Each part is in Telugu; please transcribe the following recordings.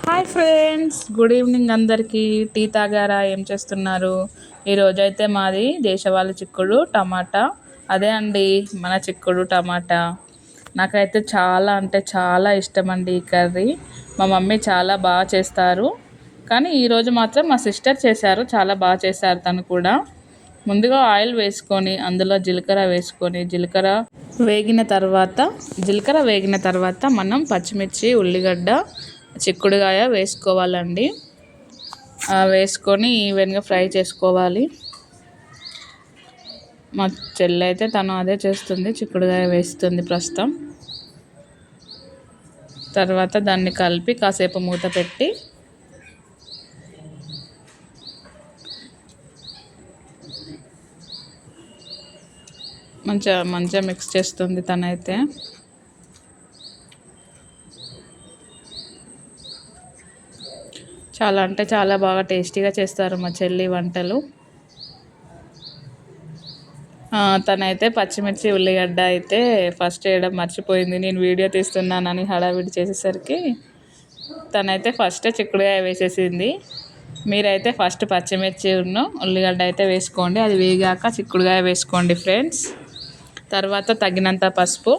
హాయ్ ఫ్రెండ్స్, గుడ్ ఈవినింగ్ అందరికీ. టీ తాగారా? ఏం చేస్తున్నారు? ఈరోజైతే మాది దేశవాళీ చిక్కుడు టమాటా. అదే అండి మన చిక్కుడు టమాటా. నాకైతే చాలా అంటే చాలా ఇష్టం అండి ఈ కర్రీ. మా మమ్మీ చాలా బాగా చేస్తారు, కానీ ఈరోజు మాత్రం మా సిస్టర్ చేశారు. చాలా బాగా చేశారు తను కూడా. ముందుగా ఆయిల్ వేసుకొని అందులో జీలకర్ర వేసుకొని జీలకర్ర వేగిన తర్వాత మనం పచ్చిమిర్చి, ఉల్లిగడ్డ, చిక్కుడుకాయ వేసుకోవాలండి. వేసుకొని ఈవెన్గా ఫ్రై చేసుకోవాలి. మా చెల్లి అయితే తను అదే చేస్తుంది, చిక్కుడుకాయ వేస్తుంది ప్రస్తుతం. తర్వాత దాన్ని కలిపి కాసేపు మూత పెట్టి మంచిగా మిక్స్ చేస్తుంది తనైతే. చాలా అంటే చాలా బాగా టేస్టీగా చేస్తారు మా చెల్లి వంటలు. తనైతే పచ్చిమిర్చి, ఉల్లిగడ్డ అయితే ఫస్ట్ వేయడం మర్చిపోయింది. నేను వీడియో తీస్తున్నానని హడావిడి చేసేసరికి తనైతే ఫస్ట్ చిక్కుడుకాయ వేసేసింది. మీరైతే ఫస్ట్ పచ్చిమిర్చి ఉల్లిగడ్డ అయితే వేసుకోండి. అది వేగాక చిక్కుడుకాయ వేసుకోండి ఫ్రెండ్స్. తర్వాత తగినంత పసుపు,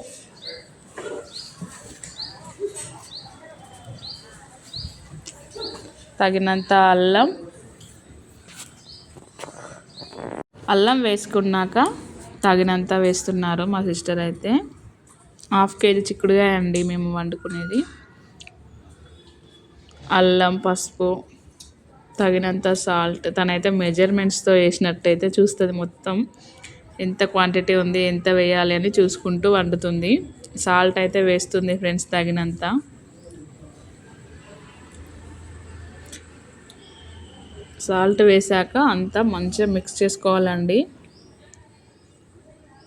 తగినంత అల్లం వేసుకున్నాక తగినంత వేస్తున్నారు మా సిస్టర్ అయితే. 1/2 kg చిక్కుడుకాయ అండి మేము వండుకునేది. అల్లం, పసుపు, తగినంత సాల్ట్. తనైతే మెజర్మెంట్స్తో వేసినట్టయితే చూస్తుంది, మొత్తం ఎంత క్వాంటిటీ ఉంది, ఎంత వేయాలి అని చూసుకుంటూ వండుతుంది. సాల్ట్ అయితే వేస్తుంది ఫ్రెండ్స్ తగినంత. సాల్ట్ వేసాక అంతా మంచిగా మిక్స్ చేసుకోవాలండి.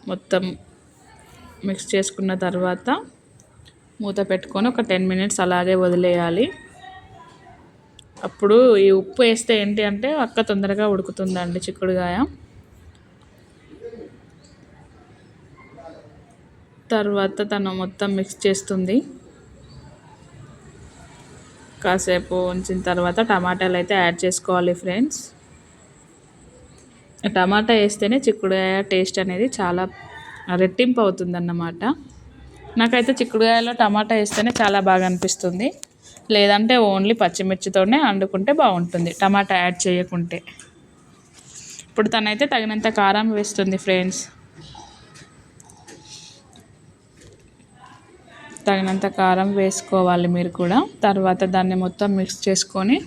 మొత్తం మిక్స్ చేసుకున్న తర్వాత మూత పెట్టుకొని ఒక 10 minutes అలాగే వదిలేయాలి. అప్పుడు ఈ ఉప్పు వేస్తే ఏంటి అంటే తొందరగా ఉడుకుతుందండి చిక్కుడుకాయ. తర్వాత తను మొత్తం మిక్స్ చేస్తుంది. కాసేపు ఉంచిన తర్వాత టమాటాలు అయితే యాడ్ చేసుకోవాలి ఫ్రెండ్స్. టమాటా వేస్తేనే చిక్కుడుకాయ టేస్ట్ అనేది చాలా రెట్టింపు అవుతుందన్నమాట. నాకైతే చిక్కుడుకాయలో టమాటా వేస్తేనే చాలా బాగా అనిపిస్తుంది. లేదంటే ఓన్లీ పచ్చిమిర్చితోనే వండుకుంటే బాగుంటుంది, టమాటా యాడ్ చేయకుంటే. ఇప్పుడు తనైతే తగినంత కారం వేస్తుంది ఫ్రెండ్స్. తగినంత కారం వేసుకోవాలి మీరు కూడా. తర్వాత దాన్ని మొత్తం మిక్స్ చేసుకొని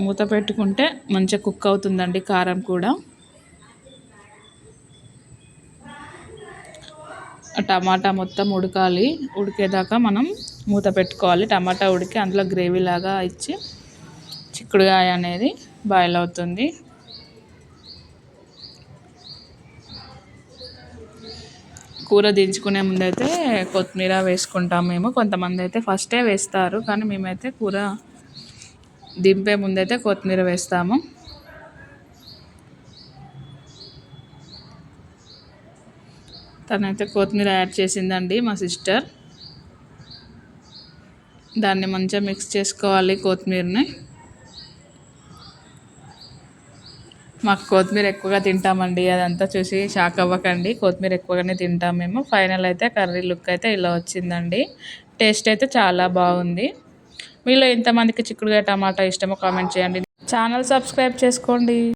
మూత పెట్టుకుంటే మంచిగా కుక్ అవుతుందండి కారం కూడా. టమాటా మొత్తం ఉడకాలి, ఉడికేదాకా మనం మూత పెట్టుకోవాలి. టమాటా ఉడికి అందులో గ్రేవీ లాగా ఇచ్చి చిక్కుడుకాయ అనేది బాయిల్ అవుతుంది. కూర దించుకునే ముందైతే కొత్తిమీర వేసుకుంటాం మేము. కొంతమంది అయితే ఫస్టే వేస్తారు, కానీ మేమైతే కూర దింపే ముందైతే కొత్తిమీర వేస్తాము. తనైతే కొత్తిమీర యాడ్ చేసిందండి మా సిస్టర్. దాన్ని మంచిగా మిక్స్ చేసుకోవాలి కొత్తిమీరని. మాకు కొత్తిమీర ఎక్కువగా తింటామండి, అదంతా చూసి షాక్ అవ్వకండి. కొత్తిమీర ఎక్కువగానే తింటాం మేము. ఫైనల్ అయితే కర్రీ లుక్ అయితే ఇలా వచ్చిందండి. టేస్ట్ అయితే చాలా బాగుంది. మీలో ఎంతమందికి చిక్కుడుకాయ టమాటా ఇష్టమో కామెంట్ చేయండి. ఛానల్ సబ్స్క్రైబ్ చేసుకోండి.